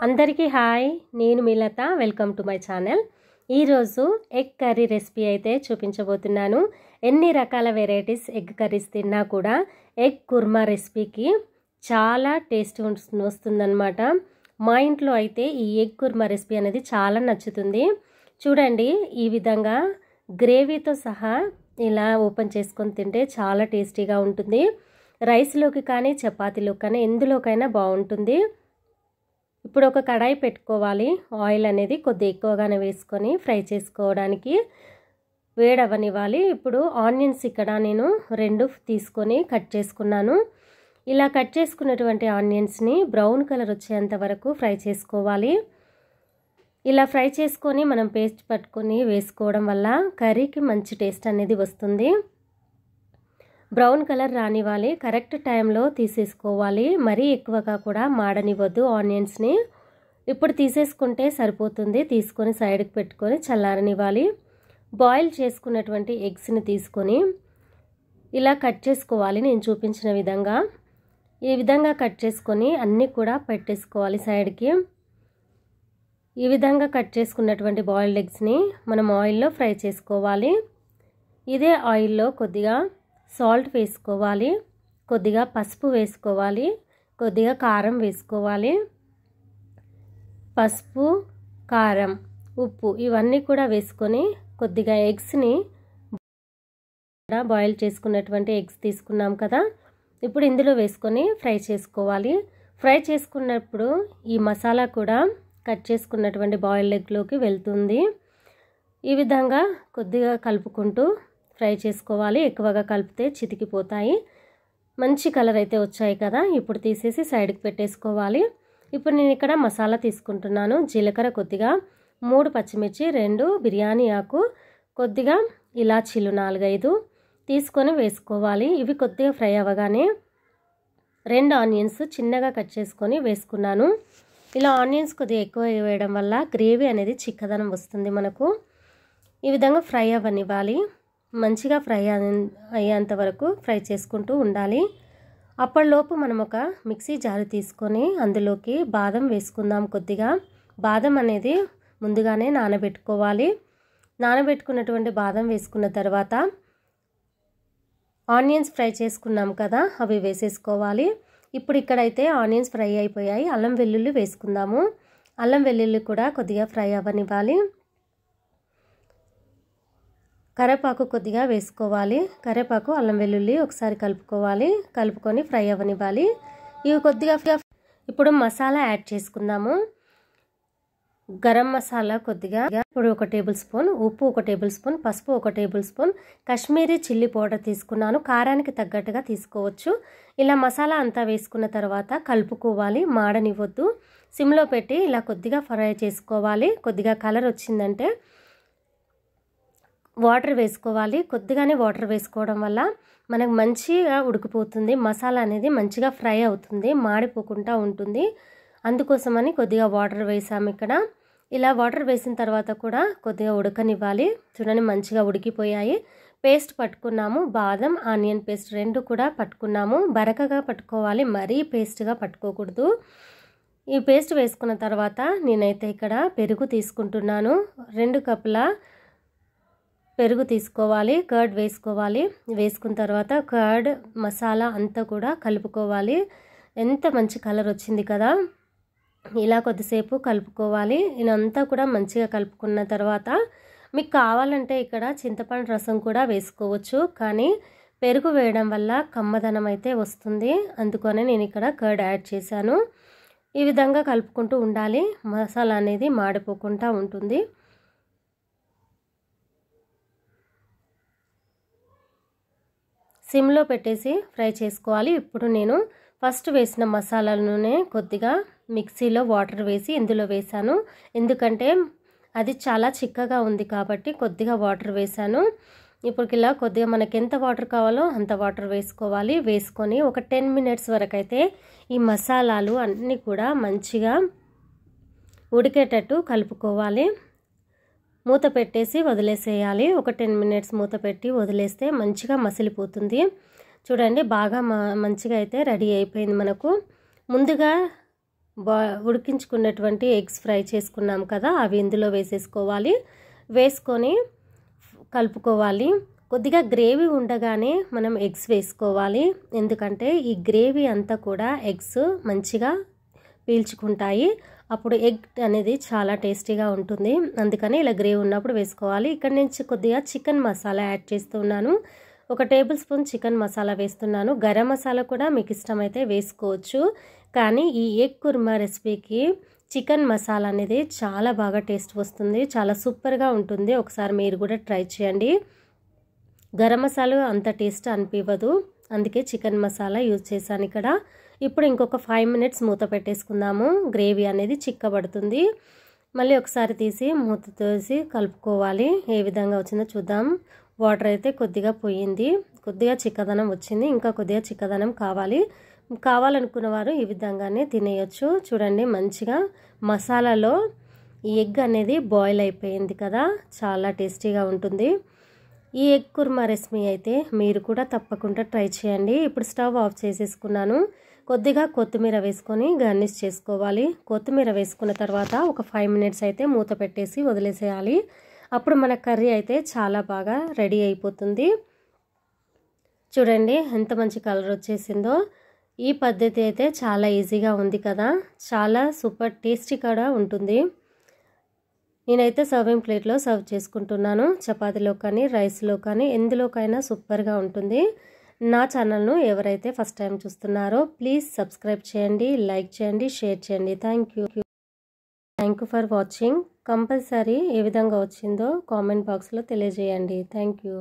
అందరికీ హాయ్, నేను మీలత. Welcome to my channel. ఈరోజు ఎగ్ కర్రీ రెసిపీ అయితే చూపించబోతున్నాను. ఎన్ని రకాల వెరైటీస్ ఎగ్ కర్రీస్ తిన్నా కూడా ఎగ్ కుర్మా రెసిపీకి చాలా టేస్ట్ వస్తుందన్నమాట. మా ఇంట్లో అయితే ఈ ఎగ్ కుర్మా రెసిపీ అనేది చాలా నచ్చుతుంది. చూడండి, ఈ విధంగా గ్రేవీతో సహా ఇలా ఓపెన్ చేసుకొని తింటే చాలా టేస్టీగా ఉంటుంది. రైస్లోకి కానీ చపాతీలోకి కానీ ఎందులోకైనా బాగుంటుంది. ఇప్పుడు ఒక కడాయి పెట్టుకోవాలి. ఆయిల్ అనేది కొద్దిగా ఎక్కువగానే వేసుకొని ఫ్రై చేసుకోవడానికి వేడవనివ్వాలి. ఇప్పుడు ఆనియన్స్ ఇక్కడ నేను 2 తీసుకొని కట్ చేసుకున్నాను. ఇలా కట్ చేసుకున్నటువంటి ఆనియన్స్ని బ్రౌన్ కలర్ వచ్చేంత వరకు ఫ్రై చేసుకోవాలి. ఇలా ఫ్రై చేసుకొని మనం పేస్ట్ పట్టుకొని వేసుకోవడం వల్ల కర్రీకి మంచి టేస్ట్ అనేది వస్తుంది. Brown colour రానివ్వాలి. కరెక్ట్ టైంలో తీసేసుకోవాలి. మరీ ఎక్కువగా కూడా మాడనివ్వద్దు ఆనియన్స్ని. ఇప్పుడు తీసేసుకుంటే సరిపోతుంది. తీసుకొని సైడ్కి పెట్టుకొని చల్లారనివ్వాలి. బాయిల్ చేసుకున్నటువంటి ఎగ్స్ని తీసుకొని ఇలా కట్ చేసుకోవాలి. నేను చూపించిన విధంగా ఈ విధంగా కట్ చేసుకొని అన్నీ కూడా పెట్టేసుకోవాలి సైడ్కి. ఈ విధంగా కట్ చేసుకున్నటువంటి బాయిల్డ్ ఎగ్స్ని మనం ఆయిల్లో ఫ్రై చేసుకోవాలి. ఇదే ఆయిల్లో కొద్దిగా సాల్ట్ వేసుకోవాలి, కొద్దిగా పసుపు వేసుకోవాలి, కొద్దిగా కారం వేసుకోవాలి. పసుపు, కారం, ఉప్పు ఇవన్నీ కూడా వేసుకొని కొద్దిగా ఎగ్స్ని బాయిల్ చేసుకున్నటువంటి ఎగ్స్ తీసుకున్నాం కదా, ఇప్పుడు ఇందులో వేసుకొని ఫ్రై చేసుకోవాలి. ఫ్రై చేసుకున్నప్పుడు ఈ మసాలా కూడా కట్ చేసుకున్నటువంటి బాయిల్డ్ ఎగ్లోకి వెళ్తుంది. ఈ విధంగా కొద్దిగా కలుపుకుంటూ ఫ్రై చేసుకోవాలి. ఎక్కువగా కలిపితే చితికిపోతాయి. మంచి కలర్ అయితే వచ్చాయి కదా, ఇప్పుడు తీసేసి సైడ్కి పెట్టేసుకోవాలి. ఇప్పుడు నేను ఇక్కడ మసాలా తీసుకుంటున్నాను. జీలకర్ర కొద్దిగా, 3 పచ్చిమిర్చి, 2 బిర్యానీ ఆకు, కొద్దిగా ఇలాచీలు 4-5 తీసుకొని వేసుకోవాలి. ఇవి కొద్దిగా ఫ్రై అవ్వగానే 2 ఆనియన్స్ చిన్నగా కట్ చేసుకొని వేసుకున్నాను. ఇలా ఆనియన్స్ కొద్దిగా ఎక్కువ వేయడం వల్ల గ్రేవీ అనేది చిక్కదనం వస్తుంది మనకు. ఈ విధంగా ఫ్రై అవ్వనివ్వాలి. మంచిగా ఫ్రై అయ్యేంత వరకు ఫ్రై చేసుకుంటూ ఉండాలి. అప్పటిలోపు మనం ఒక మిక్సీ జార్ తీసుకొని అందులోకి బాదం వేసుకుందాం. కొద్దిగా బాదం అనేది ముందుగానే నానబెట్టుకోవాలి. నానబెట్టుకున్నటువంటి బాదం వేసుకున్న తర్వాత ఆనియన్స్ ఫ్రై చేసుకున్నాం కదా, అవి వేసేసుకోవాలి. ఇప్పుడు ఇక్కడైతే ఆనియన్స్ ఫ్రై అయిపోయాయి. అల్లం వెల్లుల్లి వేసుకుందాము. అల్లం వెల్లుల్లి కూడా కొద్దిగా ఫ్రై అవ్వనివ్వాలి. కరివేపాకు కొద్దిగా వేసుకోవాలి. కరివేపాకు, అల్లం వెల్లుల్లి ఒకసారి కలుపుకొని ఫ్రై అవ్వనివ్వాలి. ఇవి కొద్దిగా ఇప్పుడు మసాలా యాడ్ చేసుకుందాము. గరం మసాలా కొద్దిగా, ఇప్పుడు 1 టేబుల్ స్పూన్, ఉప్పు 1 టేబుల్ స్పూన్, పసుపు 1 table spoon, Kashmiri chilli powder తీసుకున్నాను. కారానికి తగ్గట్టుగా తీసుకోవచ్చు. ఇలా మసాలా అంతా వేసుకున్న తర్వాత కలుపుకోవాలి. మాడనివ్వద్దు. సిమ్లో పెట్టి ఇలా కొద్దిగా ఫ్రై చేసుకోవాలి. కొద్దిగా కలర్ వచ్చిందంటే వాటర్ వేసుకోవాలి. కొద్దిగానే వాటర్ వేసుకోవడం వల్ల మనకు మంచిగా ఉడికిపోతుంది. మసాలా అనేది మంచిగా ఫ్రై అవుతుంది, మాడిపోకుండా ఉంటుంది. అందుకోసమని కొద్దిగా వాటర్ వేసాము ఇక్కడ. ఇలా వాటర్ వేసిన తర్వాత కూడా కొద్దిగా ఉడకనివ్వాలి. చూడండి, మంచిగా ఉడికిపోయాయి. పేస్ట్ పట్టుకున్నాము. బాదం, ఆనియన్ పేస్ట్ 2 కూడా పట్టుకున్నాము. బరకగా పట్టుకోవాలి, మరీ పేస్ట్గా పట్టుకోకూడదు. ఈ పేస్ట్ వేసుకున్న తర్వాత నేనైతే ఇక్కడ పెరుగు తీసుకుంటున్నాను. 2 కప్పుల పెరుగు తీసుకోవాలి. కర్డ్ వేసుకోవాలి. వేసుకున్న తర్వాత కర్డ్ మసాలా అంతా కూడా కలుపుకోవాలి. ఎంత మంచి కలర్ వచ్చింది కదా, ఇలా కొద్దిసేపు కలుపుకోవాలి. ఇదంతా కూడా మంచిగా కలుపుకున్న తర్వాత మీకు కావాలంటే ఇక్కడ చింతపండు రసం కూడా వేసుకోవచ్చు. కానీ పెరుగు వేయడం వల్ల కమ్మదనం అయితే వస్తుంది. అందుకనే నేను ఇక్కడ కర్డ్ యాడ్ చేశాను. ఈ విధంగా కలుపుకుంటూ ఉండాలి. మసాలా అనేది మాడిపోకుండా ఉంటుంది. సిమ్లో పెట్టేసి ఫ్రై చేసుకోవాలి. ఇప్పుడు నేను ఫస్ట్ వేసిన మసాలాలనే కొద్దిగా మిక్సీలో వాటర్ వేసి ఇందులో వేసాను. ఎందుకంటే అది చాలా చిక్కగా ఉంది కాబట్టి కొద్దిగా వాటర్ వేసాను. ఇప్పుడు ఇలా కొద్దిగా మనకి ఎంత వాటర్ కావాలో అంత వాటర్ వేసుకోవాలి. వేసుకొని ఒక 10 మినిట్స్ వరకు అయితే ఈ మసాలాలు అన్నీ కూడా మంచిగా ఉడికేటట్టు కలుపుకోవాలి. మూత పెట్టేసి వదిలేసేయాలి. ఒక 10 మినిట్స్ మూత పెట్టి వదిలేస్తే మంచిగా మసిలిపోతుంది. చూడండి, బాగా మంచిగా అయితే రెడీ అయిపోయింది మనకు. ముందుగా ఉడికించుకున్నటువంటి ఎగ్స్ ఫ్రై చేసుకున్నాం కదా, అవి ఇందులో వేసేసుకోవాలి. వేసుకొని కలుపుకోవాలి. కొద్దిగా గ్రేవీ ఉండగానే మనం ఎగ్స్ వేసుకోవాలి, ఎందుకంటే ఈ గ్రేవీ అంతా కూడా ఎగ్స్ మంచిగా పీల్చుకుంటాయి. అప్పుడు ఎగ్ అనేది చాలా టేస్టీగా ఉంటుంది. అందుకని ఇలా గ్రేవీ ఉన్నప్పుడు వేసుకోవాలి. ఇక్కడ నుంచి కొద్దిగా చికెన్ మసాలా యాడ్ చేస్తున్నాను. 1 టేబుల్ స్పూన్ చికెన్ మసాలా వేస్తున్నాను. గరం మసాలా కూడా మీకు ఇష్టమైతే వేసుకోవచ్చు. కానీ ఈ ఎగ్ కుర్మా రెసిపీకి చికెన్ మసాలా అనేది చాలా బాగా టేస్ట్ వస్తుంది, చాలా సూపర్గా ఉంటుంది. ఒకసారి మీరు కూడా ట్రై చేయండి. గరం మసాలా అంత టేస్ట్ అనిపించదు, అందుకే చికెన్ మసాలా యూజ్ చేశాను ఇక్కడ. ఇప్పుడు ఇంకొక 5 మినిట్స్ మూత పెట్టేసుకుందాము. గ్రేవీ అనేది చిక్కబడుతుంది. మళ్ళీ ఒకసారి తీసి మూత తీసి కలుపుకోవాలి. ఏ విధంగా వచ్చిందో చూద్దాం. వాటర్ అయితే కొద్దిగా పోయింది, కొద్దిగా చిక్కదనం వచ్చింది. ఇంకా కొద్దిగా చిక్కదనం కావాలనుకున్న వారు ఈ విధంగానే తినేయచ్చు. చూడండి, మంచిగా మసాలాలో ఈ ఎగ్ అనేది బాయిల్ అయిపోయింది కదా, చాలా టేస్టీగా ఉంటుంది. ఈ ఎగ్ కుర్మా రెసిపీ అయితే మీరు కూడా తప్పకుండా ట్రై చేయండి. ఇప్పుడు స్టవ్ ఆఫ్ చేసేసుకున్నాను. కొద్దిగా కొత్తిమీర వేసుకొని గార్నిష్ చేసుకోవాలి. కొత్తిమీర వేసుకున్న తర్వాత ఒక 5 మినిట్స్ అయితే మూత పెట్టేసి వదిలేసేయాలి. అప్పుడు మన కర్రీ అయితే చాలా బాగా రెడీ అయిపోతుంది. చూడండి ఎంత మంచి కలర్ వచ్చేసిందో. ఈ పద్ధతి అయితే చాలా ఈజీగా ఉంది కదా, చాలా సూపర్ టేస్టీ కూడా ఉంటుంది. నేనైతే సర్వింగ్ ప్లేట్లో సర్వ్ చేసుకుంటున్నాను. చపాతీలో కానీ రైస్లో కానీ ఎందులోకైనా సూపర్గా ఉంటుంది. నా ఛానల్ను ఎవరైతే ఫస్ట్ టైం చూస్తున్నారో ప్లీజ్ సబ్స్క్రైబ్ చేయండి, లైక్ చేయండి, షేర్ చేయండి. Thank you for watching. Compulsory ఏ విధంగా వచ్చిందో కామెంట్ బాక్స్లో తెలియజేయండి. Thank you.